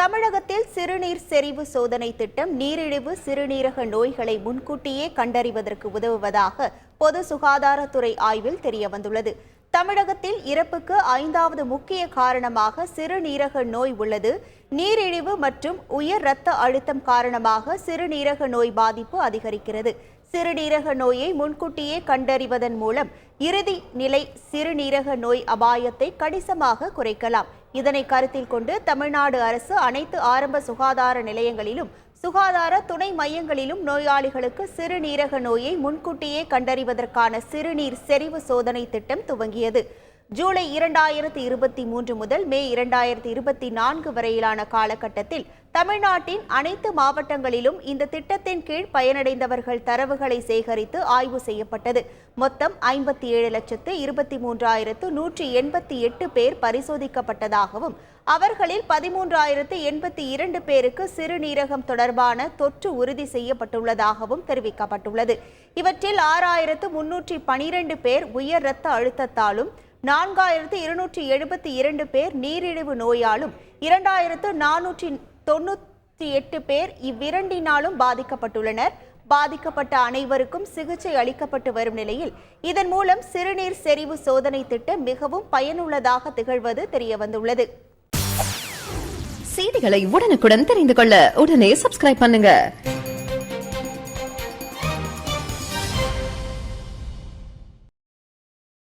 தமிழகத்தில் சிறுநீர் செறிவு சோதனை திட்டம் நீரிழிவு சிறுநீரக நோய்களை முன்கூட்டியே கண்டறிவதற்கு உதவுவதாக பொது சுகாதாரத்துறை ஆய்வில் தெரியவந்துள்ளது. தமிழகத்தில் இறப்புக்கு 5வது முக்கிய காரணமாக சிறுநீரக நோய் உள்ளது. நீரிழிவு மற்றும் உயர் இரத்த அழுத்தம் காரணமாக சிறுநீரக நோய் பாதிப்பு அதிகரிக்கிறது. சிறுநீரக நோயை முன்கூட்டியே கண்டறிவதன் மூலம் இறுதி நிலை சிறுநீரக நோய் அபாயத்தை கணிசமாக குறைக்கலாம். இதனை கருத்தில் கொண்டு தமிழ்நாடு அரசு அனைத்து ஆரம்ப சுகாதார நிலையங்களிலும் சுகாதார துணை மையங்களிலும் நோயாளிகளுக்கு சிறுநீரக நோயை முன்கூட்டியே கண்டறிவதற்கான சிறுநீர் செறிவு சோதனை திட்டம் துவங்கியது. ஜூலை 2023 முதல் மே 2024 வரையிலான காலகட்டத்தில் தமிழ்நாட்டின் அனைத்து மாவட்டங்களிலும் இந்த திட்டத்தின் கீழ் பயனடைந்தவர்கள் தரவுகளை சேகரித்து ஆய்வு செய்யப்பட்டது. மொத்தம் 57,23,188 பேர் பரிசோதிக்கப்பட்டதாகவும் அவர்களில் 13,082 பேருக்கு சிறுநீரகம் தொடர்பான தொற்று உறுதி செய்யப்பட்டுள்ளதாகவும் தெரிவிக்கப்பட்டுள்ளது. இவற்றில் 6,312 பேர் உயர் இரத்த அழுத்தத்தாலும் 4,272 பேர் நீரிழிவு நோயாலும் 2,498 பேர் இவ்விரண்டினாலும் பாதிக்கப்பட்டுள்ளனர். பாதிக்கப்பட்ட அனைவருக்கும் சிகிச்சை அளிக்கப்பட்டு வரும் நிலையில் இதன் மூலம் சிறுநீர் செறிவு சோதனை திட்டம் மிகவும் பயனுள்ளதாக திகழ்வது தெரியவந்துள்ளது. செய்திகளை உடனுக்குடன் தெரிந்து கொள்ள உடனே சப்ஸ்கிரைப் பண்ணுங்க.